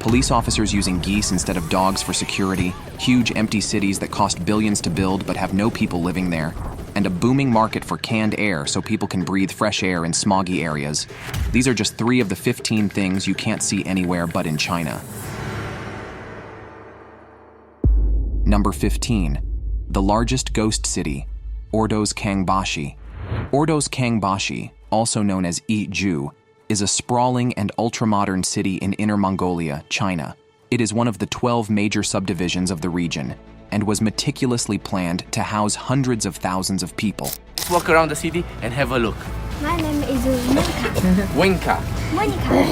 Police officers using geese instead of dogs for security, huge empty cities that cost billions to build but have no people living there, and a booming market for canned air so people can breathe fresh air in smoggy areas. These are just 3 of the 15 things you can't see anywhere but in China. Number 15. The largest ghost city, Ordos Kangbashi. Ordos Kangbashi, also known as Yizhu, is a sprawling and ultra-modern city in Inner Mongolia, China. It is one of the 12 major subdivisions of the region and was meticulously planned to house hundreds of thousands of people. Let's walk around the city and have a look. My name is Monica.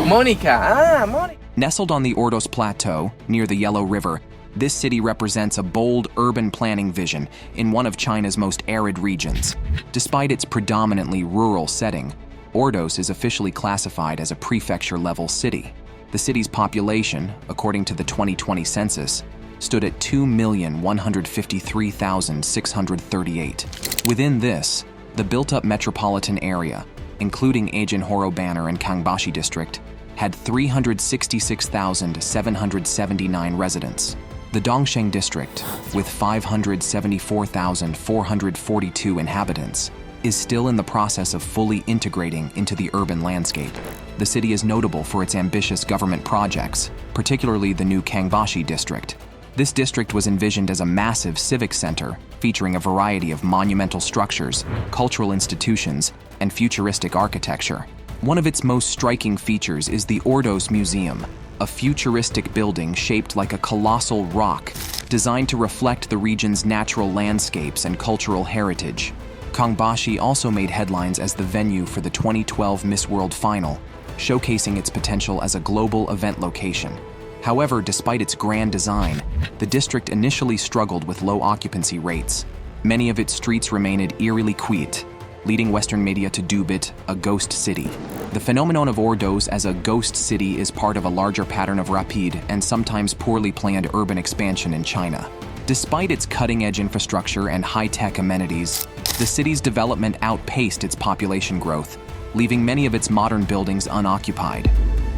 Monica. Nestled on the Ordos Plateau, near the Yellow River, this city represents a bold urban planning vision in one of China's most arid regions. Despite its predominantly rural setting, Ordos is officially classified as a prefecture-level city. The city's population, according to the 2020 census, stood at 2,153,638. Within this, the built-up metropolitan area, including Ajinhoro Banner and Kangbashi district, had 366,779 residents. The Dongsheng district, with 574,442 inhabitants, is still in the process of fully integrating into the urban landscape. The city is notable for its ambitious government projects, particularly the new Kangbashi district. This district was envisioned as a massive civic center featuring a variety of monumental structures, cultural institutions, and futuristic architecture. One of its most striking features is the Ordos Museum, a futuristic building shaped like a colossal rock, designed to reflect the region's natural landscapes and cultural heritage. Kangbashi also made headlines as the venue for the 2012 Miss World Final, showcasing its potential as a global event location. However, despite its grand design, the district initially struggled with low occupancy rates. Many of its streets remained eerily quiet, leading Western media to dub it a ghost city. The phenomenon of Ordos as a ghost city is part of a larger pattern of rapid and sometimes poorly planned urban expansion in China. Despite its cutting-edge infrastructure and high-tech amenities, the city's development outpaced its population growth, leaving many of its modern buildings unoccupied.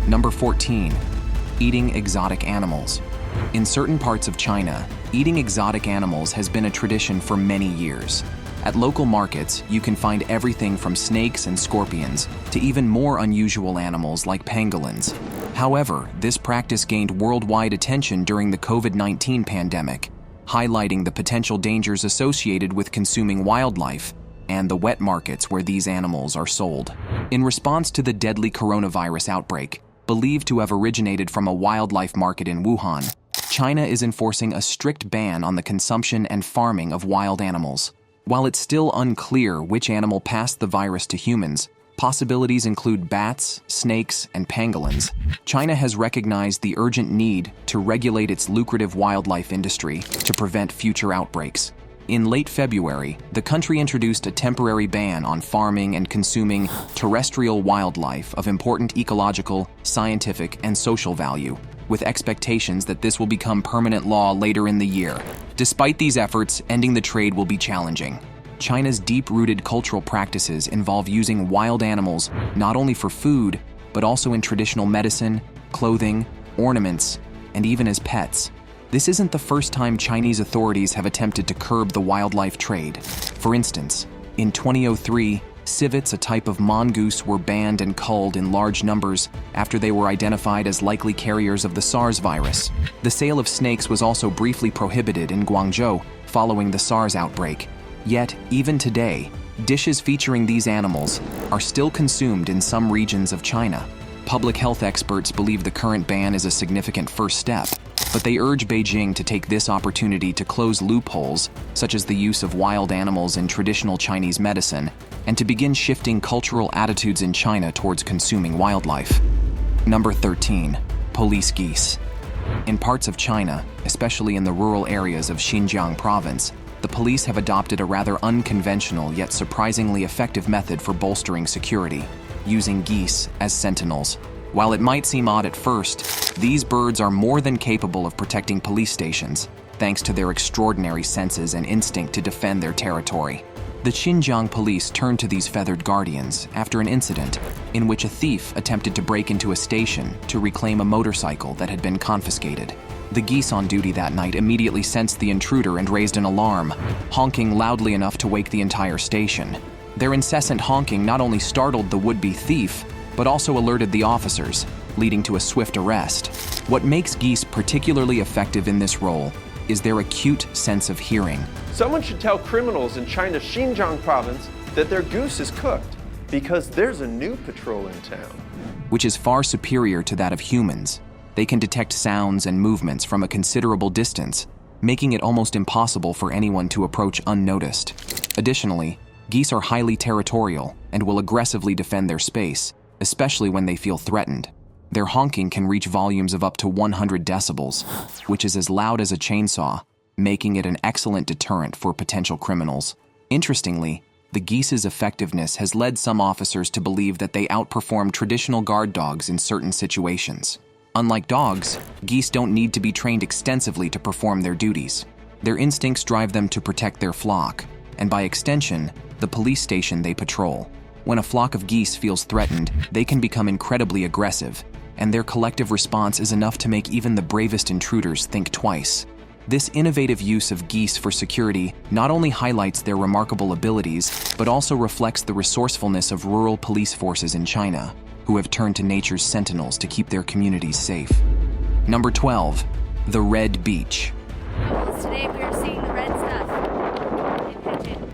Number 14. Eating exotic animals. In certain parts of China, eating exotic animals has been a tradition for many years. At local markets, you can find everything from snakes and scorpions to even more unusual animals like pangolins. However, this practice gained worldwide attention during the COVID-19 pandemic, highlighting the potential dangers associated with consuming wildlife and the wet markets where these animals are sold. In response to the deadly coronavirus outbreak, believed to have originated from a wildlife market in Wuhan, China is enforcing a strict ban on the consumption and farming of wild animals. While it's still unclear which animal passed the virus to humans, possibilities include bats, snakes, and pangolins. China has recognized the urgent need to regulate its lucrative wildlife industry to prevent future outbreaks. In late February, the country introduced a temporary ban on farming and consuming terrestrial wildlife of important ecological, scientific, and social value, with expectations that this will become permanent law later in the year. Despite these efforts, ending the trade will be challenging. China's deep-rooted cultural practices involve using wild animals not only for food, but also in traditional medicine, clothing, ornaments, and even as pets. This isn't the first time Chinese authorities have attempted to curb the wildlife trade. For instance, in 2003, civets, a type of mongoose, were banned and culled in large numbers after they were identified as likely carriers of the SARS virus. The sale of snakes was also briefly prohibited in Guangzhou following the SARS outbreak. Yet, even today, dishes featuring these animals are still consumed in some regions of China. Public health experts believe the current ban is a significant first step, but they urge Beijing to take this opportunity to close loopholes, such as the use of wild animals in traditional Chinese medicine, and to begin shifting cultural attitudes in China towards consuming wildlife. Number 13. Police geese. In parts of China, especially in the rural areas of Xinjiang province, the police have adopted a rather unconventional yet surprisingly effective method for bolstering security, using geese as sentinels. While it might seem odd at first, these birds are more than capable of protecting police stations, thanks to their extraordinary senses and instinct to defend their territory. The Xinjiang police turned to these feathered guardians after an incident in which a thief attempted to break into a station to reclaim a motorcycle that had been confiscated. The geese on duty that night immediately sensed the intruder and raised an alarm, honking loudly enough to wake the entire station. Their incessant honking not only startled the would-be thief, but also alerted the officers, leading to a swift arrest. What makes geese particularly effective in this role is their acute sense of hearing. Someone should tell criminals in China's Xinjiang province that their goose is cooked, because there's a new patrol in town. Which is far superior to that of humans. They can detect sounds and movements from a considerable distance, making it almost impossible for anyone to approach unnoticed. Additionally, geese are highly territorial and will aggressively defend their space, especially when they feel threatened. Their honking can reach volumes of up to 100 decibels, which is as loud as a chainsaw, making it an excellent deterrent for potential criminals. Interestingly, the geese's effectiveness has led some officers to believe that they outperform traditional guard dogs in certain situations. Unlike dogs, geese don't need to be trained extensively to perform their duties. Their instincts drive them to protect their flock, and by extension, the police station they patrol. When a flock of geese feels threatened, they can become incredibly aggressive, and their collective response is enough to make even the bravest intruders think twice. This innovative use of geese for security not only highlights their remarkable abilities, but also reflects the resourcefulness of rural police forces in China, who have turned to nature's sentinels to keep their communities safe. Number 12, the red beach. Today we are seeing the red stuff in Pigeon.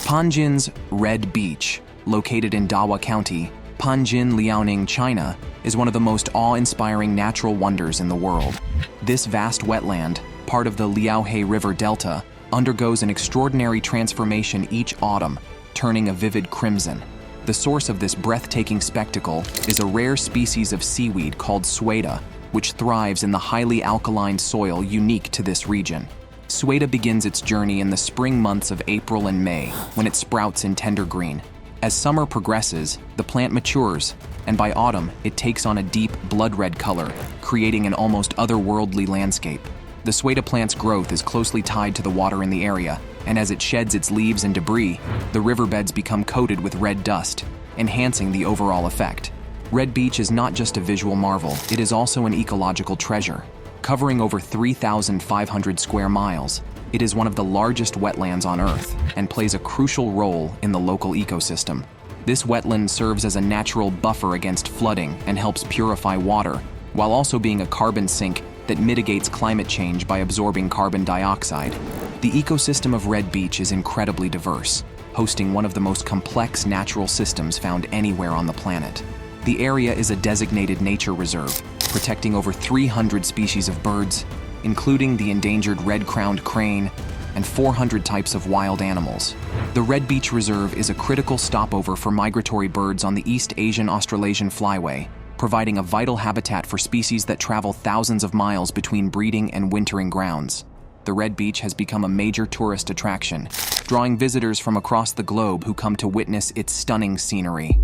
Panjin's Red Beach, located in Dawa County, Panjin, Liaoning, China, is one of the most awe-inspiring natural wonders in the world. This vast wetland, part of the Liaohe River Delta, undergoes an extraordinary transformation each autumn, turning a vivid crimson. The source of this breathtaking spectacle is a rare species of seaweed called sueda, which thrives in the highly alkaline soil unique to this region. Sueda begins its journey in the spring months of April and May, when it sprouts in tender green. As summer progresses, the plant matures, and by autumn, it takes on a deep blood-red color, creating an almost otherworldly landscape. The sueda plant's growth is closely tied to the water in the area, and as it sheds its leaves and debris, the riverbeds become coated with red dust, enhancing the overall effect. Red Beach is not just a visual marvel, it is also an ecological treasure. Covering over 3,500 square miles, it is one of the largest wetlands on Earth and plays a crucial role in the local ecosystem. This wetland serves as a natural buffer against flooding and helps purify water, while also being a carbon sink that mitigates climate change by absorbing carbon dioxide. The ecosystem of Red Beach is incredibly diverse, hosting one of the most complex natural systems found anywhere on the planet. The area is a designated nature reserve, protecting over 300 species of birds, including the endangered red-crowned crane and 400 types of wild animals. The Red Beach Reserve is a critical stopover for migratory birds on the East Asian-Australasian flyway, providing a vital habitat for species that travel thousands of miles between breeding and wintering grounds. The Red Beach has become a major tourist attraction, drawing visitors from across the globe who come to witness its stunning scenery.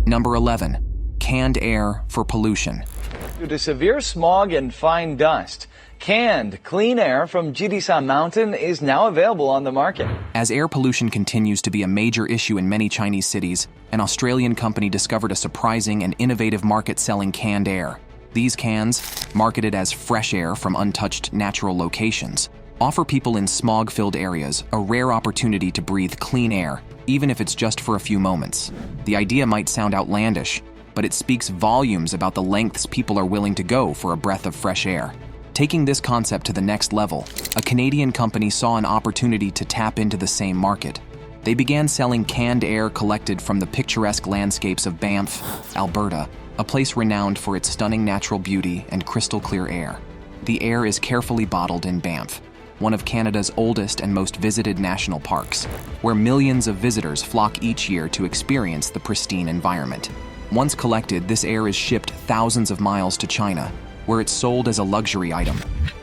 Number 11, canned air for pollution. Due to severe smog and fine dust, canned, clean air from Jirisan Mountain is now available on the market. As air pollution continues to be a major issue in many Chinese cities, an Australian company discovered a surprising and innovative market selling canned air. These cans, marketed as fresh air from untouched natural locations, offer people in smog-filled areas a rare opportunity to breathe clean air, even if it's just for a few moments. The idea might sound outlandish, but it speaks volumes about the lengths people are willing to go for a breath of fresh air. Taking this concept to the next level, a Canadian company saw an opportunity to tap into the same market. They began selling canned air collected from the picturesque landscapes of Banff, Alberta, a place renowned for its stunning natural beauty and crystal-clear air. The air is carefully bottled in Banff, one of Canada's oldest and most visited national parks, where millions of visitors flock each year to experience the pristine environment. Once collected, this air is shipped thousands of miles to China, where it's sold as a luxury item.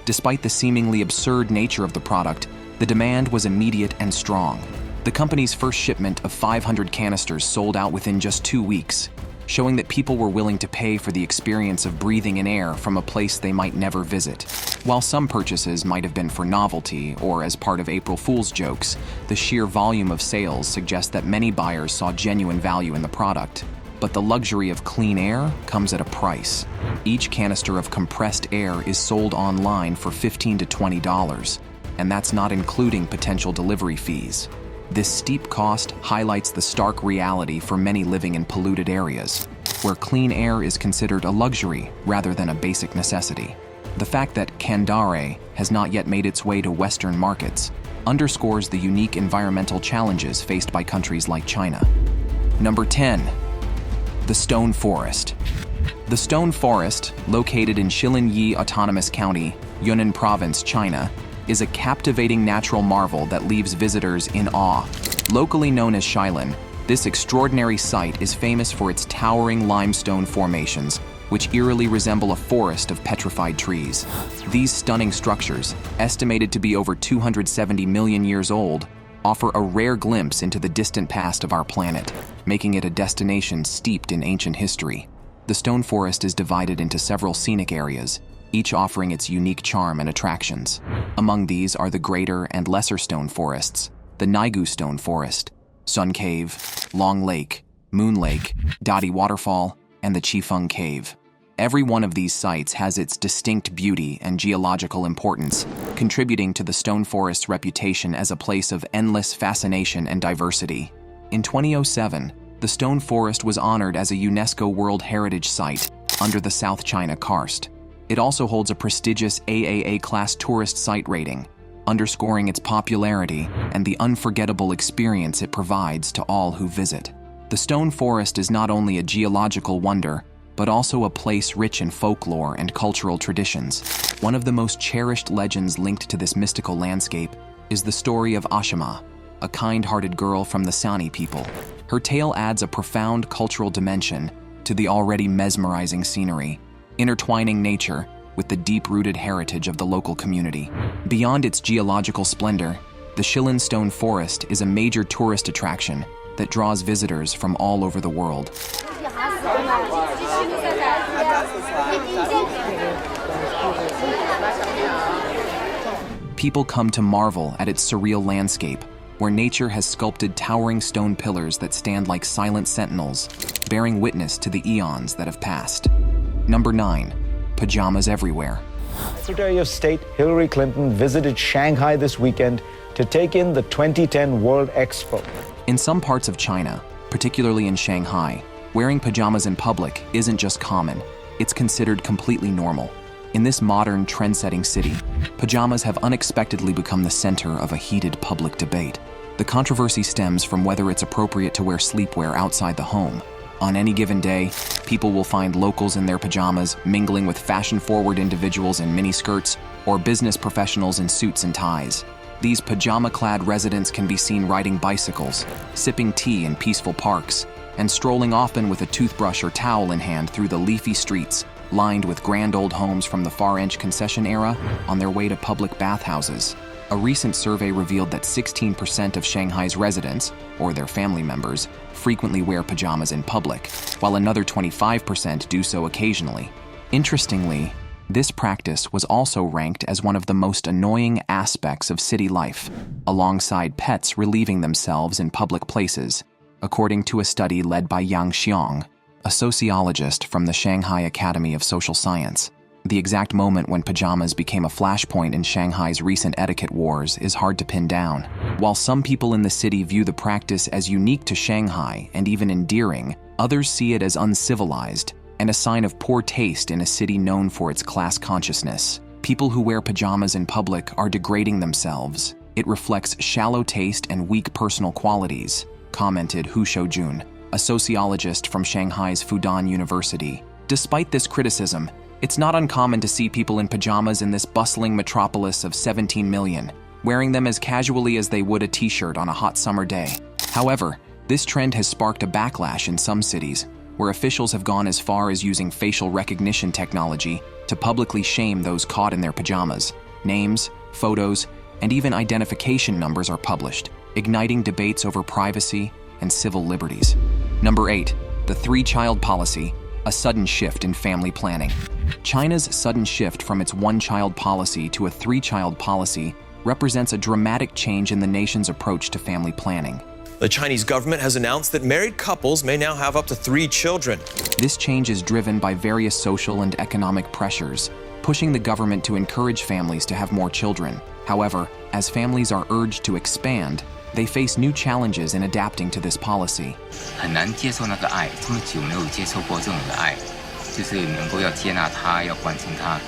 Despite the seemingly absurd nature of the product, the demand was immediate and strong. The company's first shipment of 500 canisters sold out within just 2 weeks, showing that people were willing to pay for the experience of breathing in air from a place they might never visit. While some purchases might have been for novelty or as part of April Fool's jokes, the sheer volume of sales suggests that many buyers saw genuine value in the product. But the luxury of clean air comes at a price. Each canister of compressed air is sold online for $15 to $20, and that's not including potential delivery fees. This steep cost highlights the stark reality for many living in polluted areas, where clean air is considered a luxury rather than a basic necessity. The fact that Candare has not yet made its way to Western markets underscores the unique environmental challenges faced by countries like China. Number 10. The Stone Forest. The Stone Forest, located in Shilinyi Autonomous County, Yunnan Province, China, is a captivating natural marvel that leaves visitors in awe. Locally known as Shilin, this extraordinary site is famous for its towering limestone formations, which eerily resemble a forest of petrified trees. These stunning structures, estimated to be over 270 million years old, offer a rare glimpse into the distant past of our planet, making it a destination steeped in ancient history. The stone forest is divided into several scenic areas, each offering its unique charm and attractions. Among these are the greater and lesser stone forests, the Naigu Stone Forest, Sun Cave, Long Lake, Moon Lake, Dadi Waterfall, and the Chifeng Cave. Every one of these sites has its distinct beauty and geological importance, contributing to the stone forest's reputation as a place of endless fascination and diversity. In 2007, the stone forest was honored as a UNESCO World Heritage Site under the South China Karst. It also holds a prestigious AAA-class tourist site rating, underscoring its popularity and the unforgettable experience it provides to all who visit. The stone forest is not only a geological wonder, but also a place rich in folklore and cultural traditions. One of the most cherished legends linked to this mystical landscape is the story of Ashima, a kind-hearted girl from the Sani people. Her tale adds a profound cultural dimension to the already mesmerizing scenery, intertwining nature with the deep-rooted heritage of the local community. Beyond its geological splendor, the Shilin Stone Forest is a major tourist attraction that draws visitors from all over the world. People come to marvel at its surreal landscape, where nature has sculpted towering stone pillars that stand like silent sentinels, bearing witness to the eons that have passed. Number 9. Pajamas everywhere. Secretary of State Hillary Clinton visited Shanghai this weekend to take in the 2010 World Expo. In some parts of China, particularly in Shanghai, wearing pajamas in public isn't just common, it's considered completely normal. In this modern, trend-setting city, pajamas have unexpectedly become the center of a heated public debate. The controversy stems from whether it's appropriate to wear sleepwear outside the home. On any given day, people will find locals in their pajamas mingling with fashion-forward individuals in miniskirts or business professionals in suits and ties. These pajama-clad residents can be seen riding bicycles, sipping tea in peaceful parks, and strolling often with a toothbrush or towel in hand through the leafy streets, lined with grand old homes from the far-edge concession era on their way to public bathhouses. A recent survey revealed that 16% of Shanghai's residents, or their family members, frequently wear pajamas in public, while another 25% do so occasionally. Interestingly, this practice was also ranked as one of the most annoying aspects of city life, alongside pets relieving themselves in public places, according to a study led by Yang Xiong, a sociologist from the Shanghai Academy of Social Science. The exact moment when pajamas became a flashpoint in Shanghai's recent etiquette wars is hard to pin down. While some people in the city view the practice as unique to Shanghai and even endearing, others see it as uncivilized and a sign of poor taste in a city known for its class consciousness. People who wear pajamas in public are degrading themselves. It reflects shallow taste and weak personal qualities, commented Hu Shoujun, a sociologist from Shanghai's Fudan University. Despite this criticism, it's not uncommon to see people in pajamas in this bustling metropolis of 17 million, wearing them as casually as they would a t-shirt on a hot summer day. However, this trend has sparked a backlash in some cities, where officials have gone as far as using facial recognition technology to publicly shame those caught in their pajamas. Names, photos, and even identification numbers are published, igniting debates over privacy and civil liberties. Number 8. The three-child policy, a sudden shift in family planning. China's sudden shift from its one-child policy to a three-child policy represents a dramatic change in the nation's approach to family planning. The Chinese government has announced that married couples may now have up to 3 children. This change is driven by various social and economic pressures, pushing the government to encourage families to have more children. However, as families are urged to expand, they face new challenges in adapting to this policy. 很难接受那个爱，这么久没有接受过这种的爱，就是能够要接纳他，要关心他。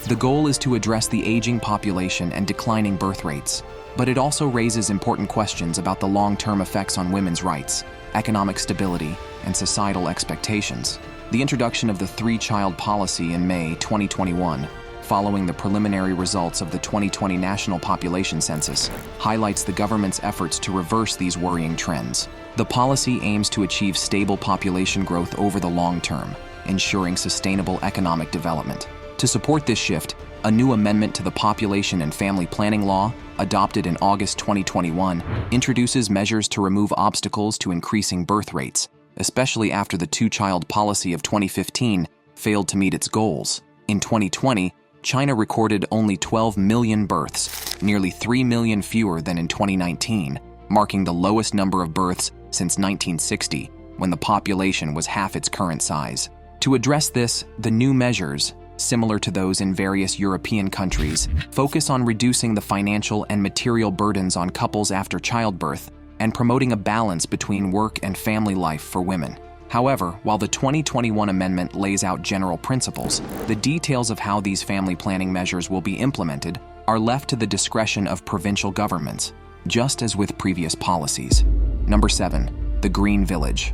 The goal is to address the aging population and declining birth rates, but it also raises important questions about the long-term effects on women's rights, economic stability, and societal expectations. The introduction of the three-child policy in May 2021, following the preliminary results of the 2020 National Population Census, highlights the government's efforts to reverse these worrying trends. The policy aims to achieve stable population growth over the long term, ensuring sustainable economic development. To support this shift, a new amendment to the Population and Family Planning Law, adopted in August 2021, introduces measures to remove obstacles to increasing birth rates, especially after the two-child policy of 2015 failed to meet its goals. In 2020, China recorded only 12 million births, nearly 3 million fewer than in 2019, marking the lowest number of births since 1960, when the population was half its current size. To address this, the new measures, similar to those in various European countries, focus on reducing the financial and material burdens on couples after childbirth and promoting a balance between work and family life for women. However, while the 2021 amendment lays out general principles, the details of how these family planning measures will be implemented are left to the discretion of provincial governments, just as with previous policies. Number 7. The Green Village.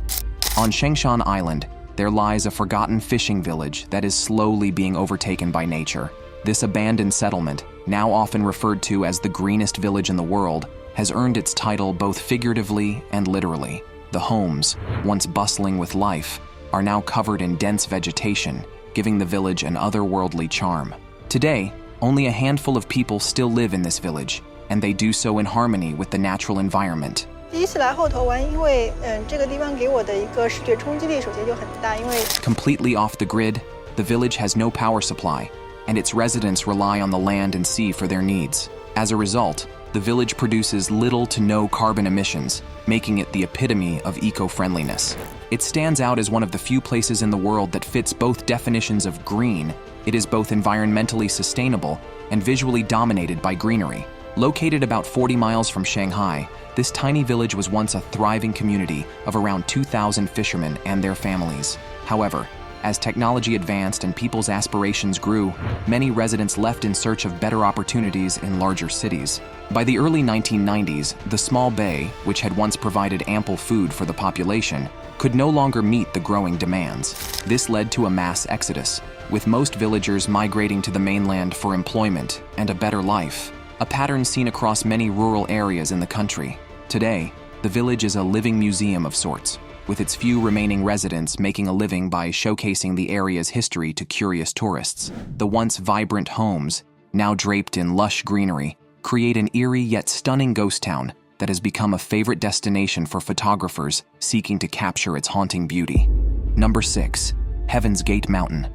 On Shengshan Island, there lies a forgotten fishing village that is slowly being overtaken by nature. This abandoned settlement, now often referred to as the greenest village in the world, has earned its title both figuratively and literally. The homes, once bustling with life, are now covered in dense vegetation, giving the village an otherworldly charm. Today, only a handful of people still live in this village, and they do so in harmony with the natural environment. 第一次来后头湾，因为这个地方给我的一个视觉冲击力首先就很大，因为 Completely off the grid, the village has no power supply, and its residents rely on the land and sea for their needs. As a result, the village produces little to no carbon emissions, making it the epitome of eco-friendliness. It stands out as one of the few places in the world that fits both definitions of green. It is both environmentally sustainable and visually dominated by greenery. Located about 40 miles from Shanghai, this tiny village was once a thriving community of around 2,000 fishermen and their families. However, as technology advanced and people's aspirations grew, many residents left in search of better opportunities in larger cities. By the early 1990s, the small bay, which had once provided ample food for the population, could no longer meet the growing demands. This led to a mass exodus, with most villagers migrating to the mainland for employment and a better life, a pattern seen across many rural areas in the country. Today, the village is a living museum of sorts, with its few remaining residents making a living by showcasing the area's history to curious tourists. The once vibrant homes, now draped in lush greenery, create an eerie yet stunning ghost town that has become a favorite destination for photographers seeking to capture its haunting beauty. Number 6. Heaven's Gate Mountain.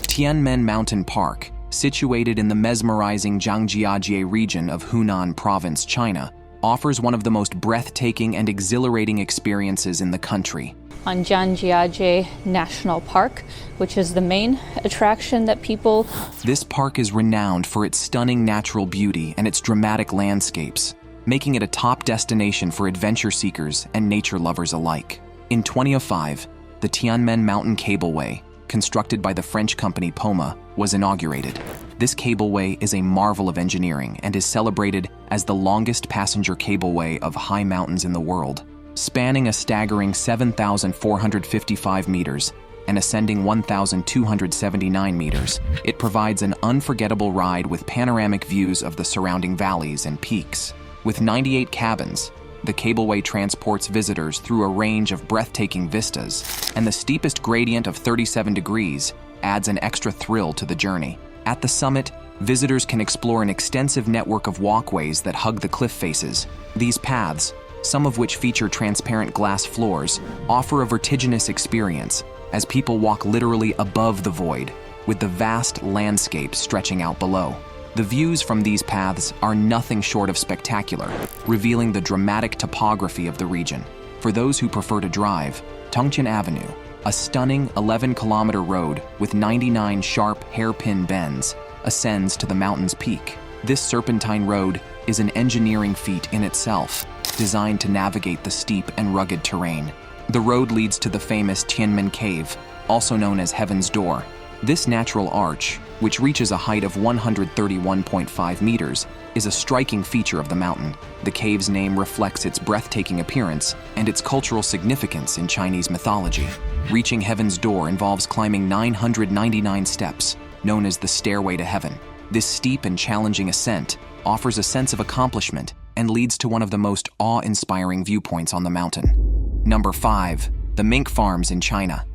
Tianmen Mountain Park, situated in the mesmerizing Zhangjiajie region of Hunan Province, China, offers one of the most breathtaking and exhilarating experiences in the country. On Zhangjiajie National Park, which is the main attraction that people... This park is renowned for its stunning natural beauty and its dramatic landscapes, making it a top destination for adventure seekers and nature lovers alike. In 2005, the Tianmen Mountain Cableway, constructed by the French company Poma, was inaugurated. This cableway is a marvel of engineering and is celebrated as the longest passenger cableway of high mountains in the world. Spanning a staggering 7,455 meters and ascending 1,279 meters, it provides an unforgettable ride with panoramic views of the surrounding valleys and peaks. With 98 cabins, the cableway transports visitors through a range of breathtaking vistas, and the steepest gradient of 37 degrees adds an extra thrill to the journey. At the summit, visitors can explore an extensive network of walkways that hug the cliff faces. These paths, some of which feature transparent glass floors, offer a vertiginous experience as people walk literally above the void, with the vast landscape stretching out below. The views from these paths are nothing short of spectacular, revealing the dramatic topography of the region. For those who prefer to drive, Tongqing Avenue, a stunning 11-kilometer road with 99 sharp hairpin bends, ascends to the mountain's peak. This serpentine road is an engineering feat in itself, designed to navigate the steep and rugged terrain. The road leads to the famous Tianmen Cave, also known as Heaven's Door. This natural arch, which reaches a height of 131.5 meters, is a striking feature of the mountain. The cave's name reflects its breathtaking appearance and its cultural significance in Chinese mythology. Reaching Heaven's Door involves climbing 999 steps, known as the Stairway to Heaven. This steep and challenging ascent offers a sense of accomplishment and leads to one of the most awe-inspiring viewpoints on the mountain. Number 5. The mink farms in China.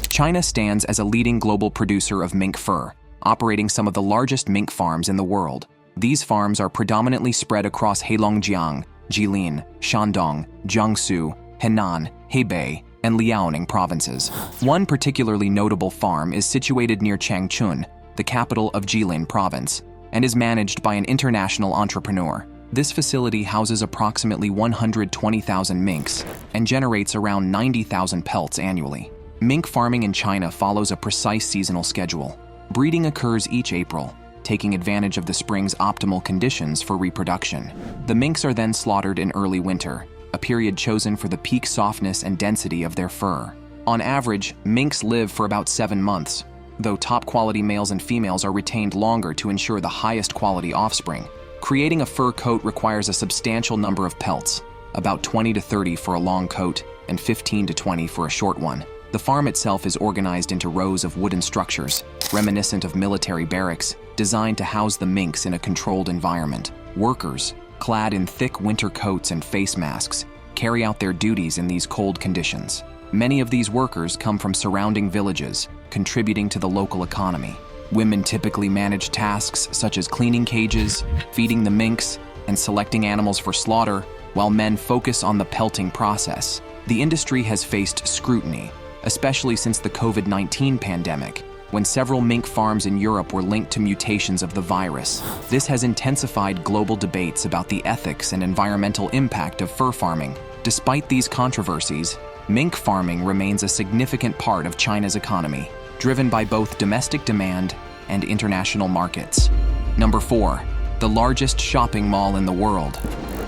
China stands as a leading global producer of mink fur, operating some of the largest mink farms in the world. These farms are predominantly spread across Heilongjiang, Jilin, Shandong, Jiangsu, Henan, Hebei, and Liaoning provinces. One particularly notable farm is situated near Changchun, the capital of Jilin province, and is managed by an international entrepreneur. This facility houses approximately 120,000 minks and generates around 90,000 pelts annually. Mink farming in China follows a precise seasonal schedule. Breeding occurs each April, taking advantage of the spring's optimal conditions for reproduction. The minks are then slaughtered in early winter, a period chosen for the peak softness and density of their fur. On average, minks live for about 7 months, though top-quality males and females are retained longer to ensure the highest quality offspring. Creating a fur coat requires a substantial number of pelts, about 20 to 30 for a long coat and 15 to 20 for a short one. The farm itself is organized into rows of wooden structures, reminiscent of military barracks, designed to house the minks in a controlled environment. Workers, clad in thick winter coats and face masks, carry out their duties in these cold conditions. Many of these workers come from surrounding villages, contributing to the local economy. Women typically manage tasks such as cleaning cages, feeding the minks, and selecting animals for slaughter, while men focus on the pelting process. The industry has faced scrutiny, especially since the COVID-19 pandemic, when several mink farms in Europe were linked to mutations of the virus. This has intensified global debates about the ethics and environmental impact of fur farming. Despite these controversies, mink farming remains a significant part of China's economy, driven by both domestic demand and international markets. Number 4. The largest shopping mall in the world.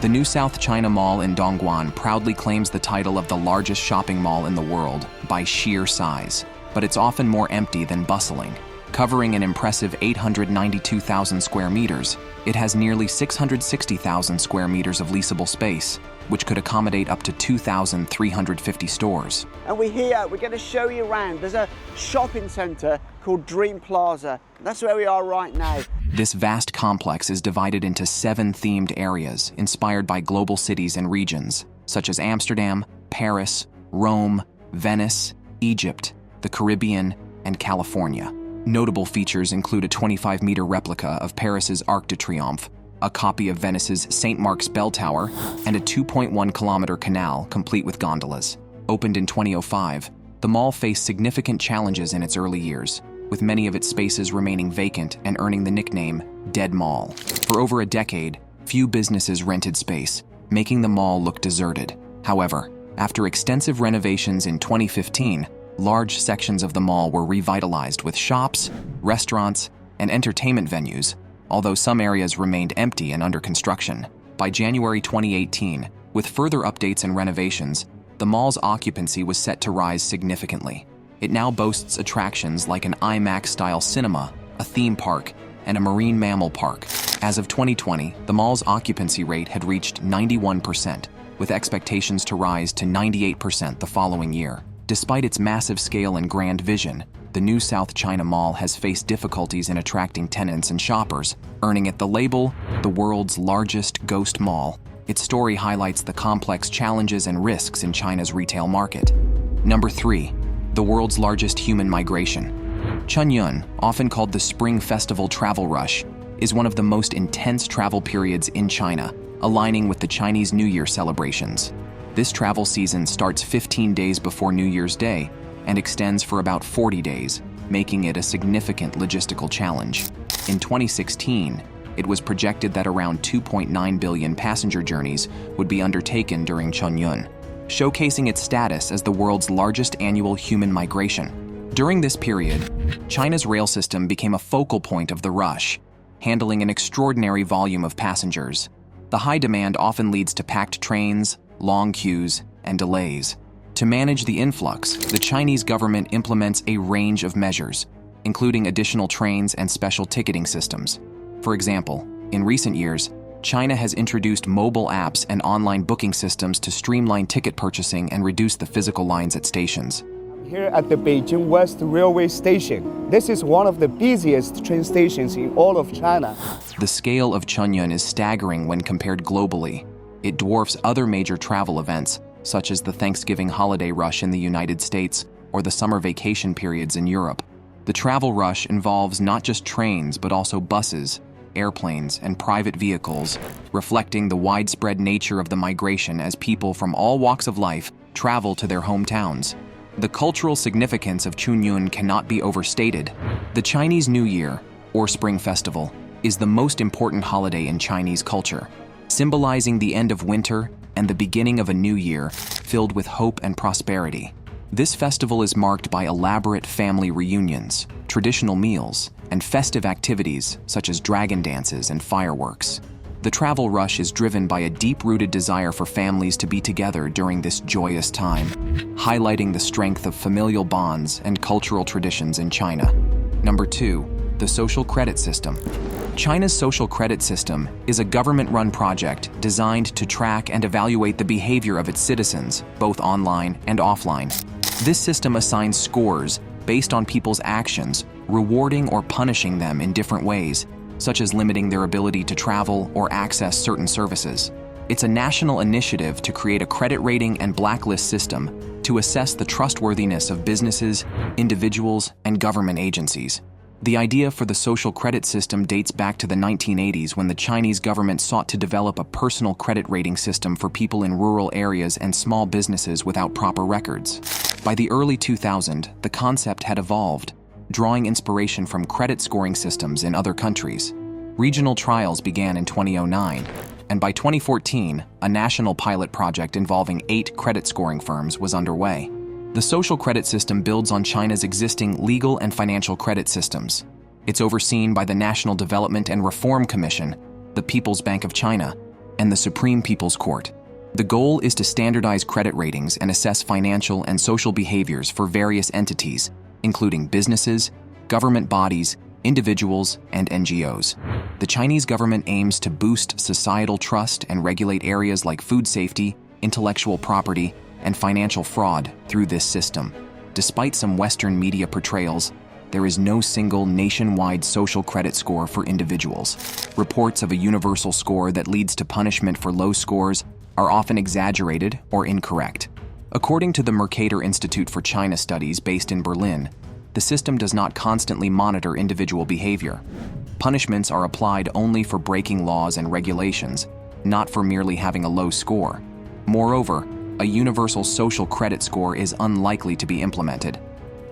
The new South China Mall in Dongguan proudly claims the title of the largest shopping mall in the world by sheer size, but it's often more empty than bustling. Covering an impressive 892,000 square meters, it has nearly 660,000 square meters of leasable space, which could accommodate up to 2,350 stores. And we're going to show you around. There's a shopping centre called Dream Plaza. That's where we are right now. This vast complex is divided into 7 themed areas inspired by global cities and regions, such as Amsterdam, Paris, Rome, Venice, Egypt, the Caribbean, and California. Notable features include a 25-meter replica of Paris's Arc de Triomphe, a copy of Venice's St. Mark's Bell Tower, and a 2.1-kilometer canal complete with gondolas. Opened in 2005, the mall faced significant challenges in its early years, with many of its spaces remaining vacant and earning the nickname Dead Mall. For over a decade, few businesses rented space, making the mall look deserted. However, after extensive renovations in 2015, large sections of the mall were revitalized with shops, restaurants, and entertainment venues, although some areas remained empty and under construction. By January 2018, with further updates and renovations, the mall's occupancy was set to rise significantly. It now boasts attractions like an IMAX-style cinema, a theme park, and a marine mammal park. As of 2020, the mall's occupancy rate had reached 91%, with expectations to rise to 98% the following year. Despite its massive scale and grand vision, the new South China Mall has faced difficulties in attracting tenants and shoppers, earning it the label, the world's largest ghost mall. Its story highlights the complex challenges and risks in China's retail market. Number 3. The world's largest human migration. Chunyun, often called the Spring Festival travel rush, is one of the most intense travel periods in China, aligning with the Chinese New Year celebrations. This travel season starts 15 days before New Year's Day and extends for about 40 days, making it a significant logistical challenge. In 2016, it was projected that around 2.9 billion passenger journeys would be undertaken during Chunyun, showcasing its status as the world's largest annual human migration. During this period, China's rail system became a focal point of the rush, handling an extraordinary volume of passengers. The high demand often leads to packed trains, long queues, and delays. To manage the influx, the Chinese government implements a range of measures, including additional trains and special ticketing systems. For example, in recent years, China has introduced mobile apps and online booking systems to streamline ticket purchasing and reduce the physical lines at stations. Here at the Beijing West Railway Station, this is one of the busiest train stations in all of China. The scale of Chunyun is staggering when compared globally. It dwarfs other major travel events, such as the Thanksgiving holiday rush in the United States or the summer vacation periods in Europe. The travel rush involves not just trains, but also buses, airplanes, and private vehicles, reflecting the widespread nature of the migration as people from all walks of life travel to their hometowns. The cultural significance of Chunyun cannot be overstated. The Chinese New Year, or Spring Festival, is the most important holiday in Chinese culture, symbolizing the end of winter and the beginning of a new year filled with hope and prosperity. This festival is marked by elaborate family reunions, traditional meals, and festive activities such as dragon dances and fireworks. The travel rush is driven by a deep-rooted desire for families to be together during this joyous time, highlighting the strength of familial bonds and cultural traditions in China. Number 2, the social credit system. China's social credit system is a government-run project designed to track and evaluate the behavior of its citizens, both online and offline. This system assigns scores based on people's actions, rewarding or punishing them in different ways, such as limiting their ability to travel or access certain services. It's a national initiative to create a credit rating and blacklist system to assess the trustworthiness of businesses, individuals, and government agencies. The idea for the social credit system dates back to the 1980s when the Chinese government sought to develop a personal credit rating system for people in rural areas and small businesses without proper records. By the early 2000s, the concept had evolved, drawing inspiration from credit scoring systems in other countries. Regional trials began in 2009, and by 2014, a national pilot project involving 8 credit scoring firms was underway. The social credit system builds on China's existing legal and financial credit systems. It's overseen by the National Development and Reform Commission, the People's Bank of China, and the Supreme People's Court. The goal is to standardize credit ratings and assess financial and social behaviors for various entities, including businesses, government bodies, individuals, and NGOs. The Chinese government aims to boost societal trust and regulate areas like food safety, intellectual property, and financial fraud through this system. Despite some Western media portrayals, there is no single nationwide social credit score for individuals. Reports of a universal score that leads to punishment for low scores are often exaggerated or incorrect. According to the Mercator Institute for China Studies based in Berlin, the system does not constantly monitor individual behavior. Punishments are applied only for breaking laws and regulations, not for merely having a low score. Moreover, a universal social credit score is unlikely to be implemented.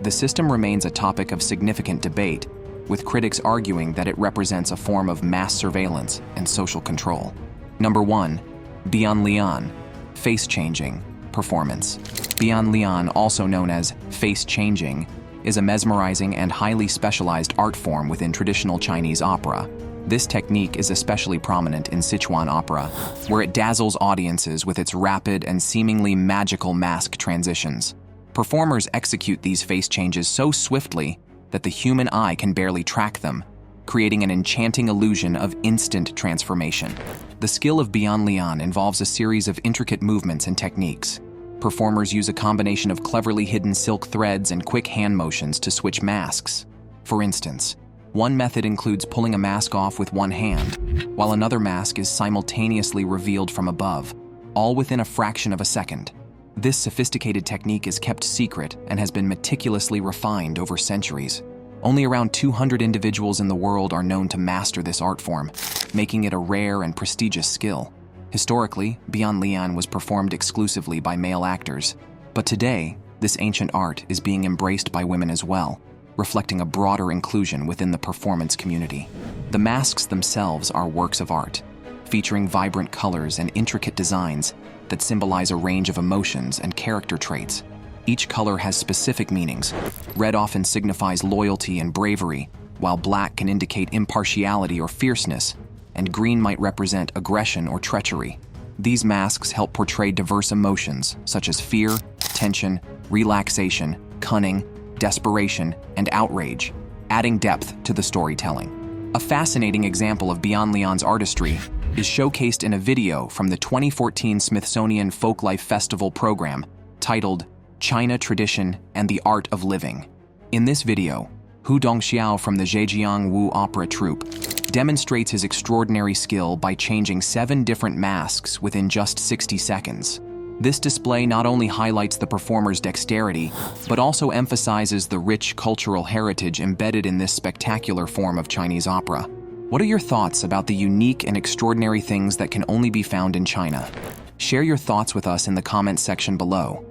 The system remains a topic of significant debate, with critics arguing that it represents a form of mass surveillance and social control. Number 1, Bianlian, face-changing, performance. Bianlian, also known as face-changing, is a mesmerizing and highly specialized art form within traditional Chinese opera. This technique is especially prominent in Sichuan opera, where it dazzles audiences with its rapid and seemingly magical mask transitions. Performers execute these face changes so swiftly that the human eye can barely track them, creating an enchanting illusion of instant transformation. The skill of Bianlian involves a series of intricate movements and techniques. Performers use a combination of cleverly hidden silk threads and quick hand motions to switch masks. For instance, one method includes pulling a mask off with one hand, while another mask is simultaneously revealed from above, all within a fraction of a second. This sophisticated technique is kept secret and has been meticulously refined over centuries. Only around 200 individuals in the world are known to master this art form, making it a rare and prestigious skill. Historically, Bianlian was performed exclusively by male actors, but today, this ancient art is being embraced by women as well. reflecting a broader inclusion within the performance community. The masks themselves are works of art, featuring vibrant colors and intricate designs that symbolize a range of emotions and character traits. Each color has specific meanings. Red often signifies loyalty and bravery, while black can indicate impartiality or fierceness, and green might represent aggression or treachery. These masks help portray diverse emotions such as fear, tension, relaxation, cunning, desperation, and outrage, adding depth to the storytelling. A fascinating example of Beyond Leon's artistry is showcased in a video from the 2014 Smithsonian Folklife Festival program titled China Tradition and the Art of Living. In this video, Hu Dongxiao from the Zhejiang Wu Opera Troupe demonstrates his extraordinary skill by changing 7 different masks within just 60 seconds. This display not only highlights the performer's dexterity, but also emphasizes the rich cultural heritage embedded in this spectacular form of Chinese opera. What are your thoughts about the unique and extraordinary things that can only be found in China? Share your thoughts with us in the comments section below.